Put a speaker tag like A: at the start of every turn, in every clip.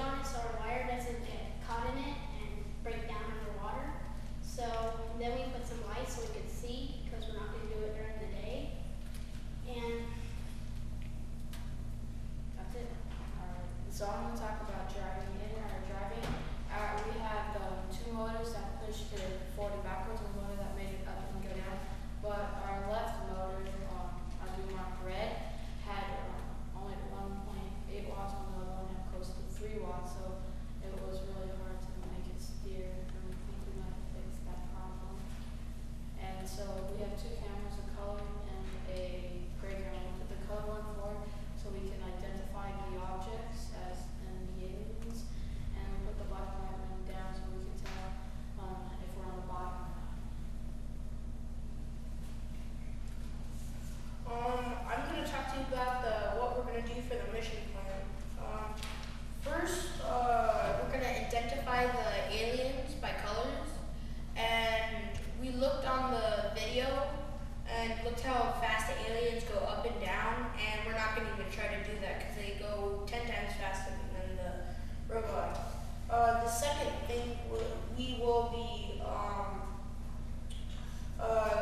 A: on it so our wire doesn't get caught in it and break down underwater. So then we put some lights so we could see, because we're not going to do it during the day. And that's it.
B: Alright, so I'm going to talk about driving. We had two motors that pushed it forward and backwards, and one that made it up and go down. But our left motor, as we marked red, had only 1.8 watts, and the other one had close to 3 watts. So it was really hard to make it steer, and we think we might have fixed that problem. And so we have two cameras, a color and a gray camera. We put the color one forward so we can identify the objects as in the aliens, and we put the black and white one down so we can tell if we're on the bottom or not.
C: I'm going to talk to you about what we're going to do for the mission plan. First, we're going to identify the aliens by colors, and we looked on the video and looked how fast the aliens go up and down, and we're not going to even try to do that because they go 10 times faster than the robot. The second thing, we will be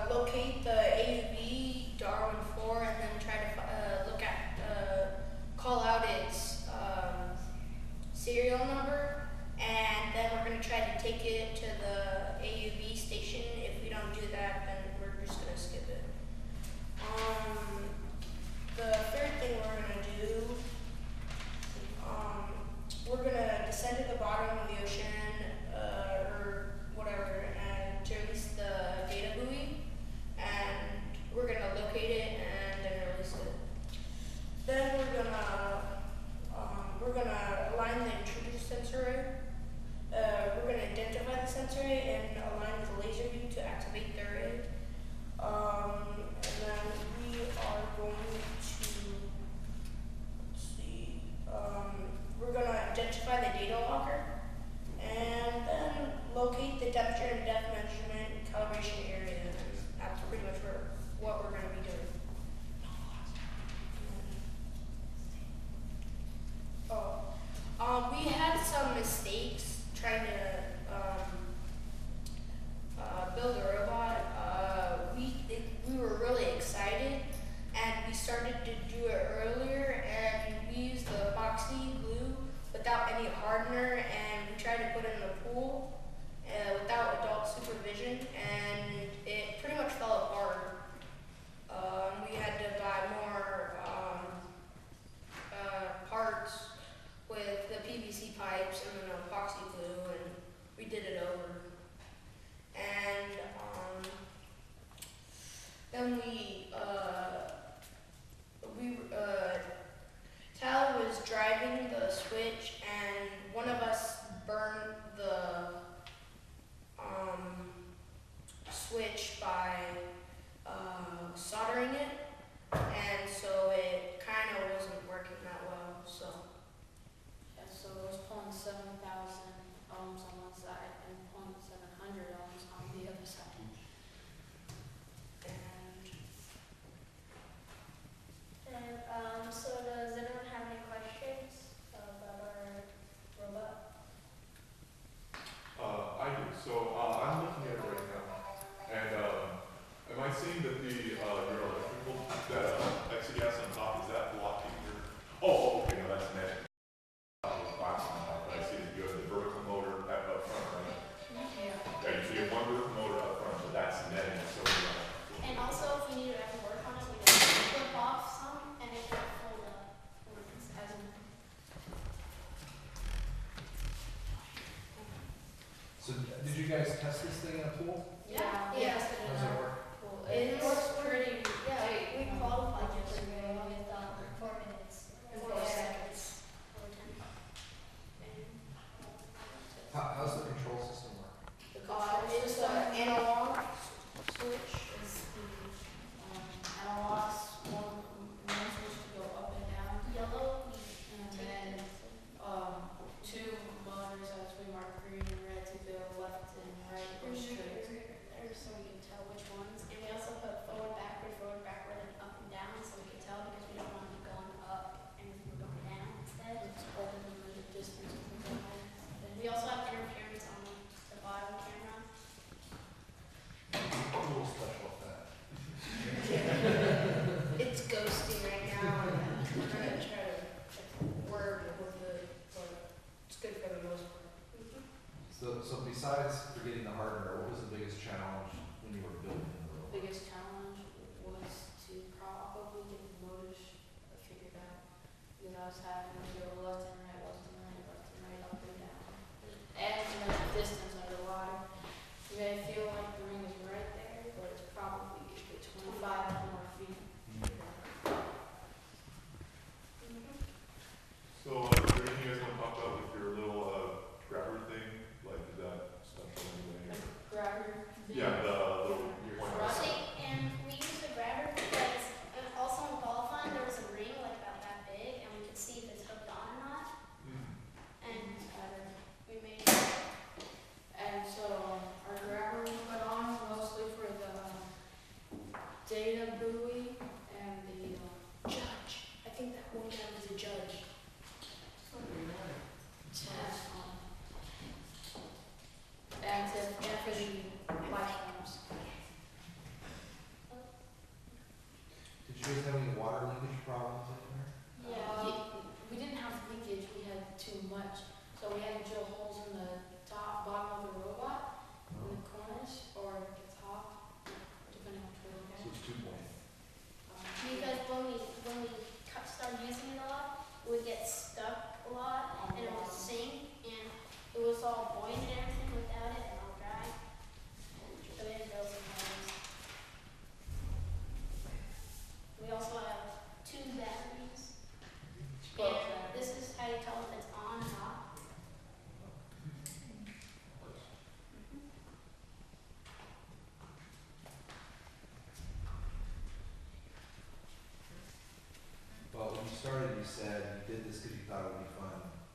C: locate the AUV Darwin 4 and then try to look at call out its serial number, and then we're going to try to take it to the AUV station. If we don't do that, then we're just going to skip it. The third thing we're going to do, we're going to descend to the bottom of the ocean or whatever, and to release the data buoy, and we're going to locate it and then release it. Then we're gonna align the intruder sensor array. We're gonna identify the sensor array and align with the laser beam to activate the array. And then we are going to, let's see, we're gonna identify the data locker and then locate the temperature and depth measurement calibration area. And that's pretty much what we're gonna be doing. We had some mistakes trying to build a robot. We were really excited, and we started to do it earlier, and we used the epoxy glue without any hardener, and we tried to put it in the pool without adult supervision, and it pretty much fell apart. We had to buy more parts with the PVC pipes and then epoxy glue, and we did it over. And then Tyler was driving the switch, and one of us burned the switch by soldering it, and so it kind of wasn't working that well. So.
B: Yeah, so it was pulling 7,000 ohms on one side and pulling 700 ohms on the other side.
A: And so does anyone have any questions about our robot?
D: I do. So I'm looking at it right now, and am I seeing that your electrical, that exit gas on top, is that blocking your? Oh, okay, no, that's net. But I see that you have the vertical motor up front, right?
B: Yeah.
D: Okay, so you have one vertical motor up front, but that's netting. So.
A: And also, if we need to ever work on it, we can flip off some and it can fold up. As in,
E: So did you guys test this thing in a pool?
A: Yeah.
B: We
A: Yeah.
B: tested
E: How does it work?
B: Cool.
A: It works
B: pretty.
A: yeah, we qualified
B: just
A: yesterday with 4 minutes.
B: 4 seconds.
E: How's the control system work?
B: It's just an analog switch. It's the analog one switch to go up and down.
A: Yellow,
B: And then two motors as we mark green and red to go left and right or straight.
A: so we can tell which ones. And we also put forward, backward, and up and down so we can tell, because we don't want it going up and we're going down instead.
B: It's holding the distance between
E: besides forgetting the hardware, what was the biggest challenge when you were building the roller?
B: Biggest challenge was to probably get the motors figured out, because I was having to go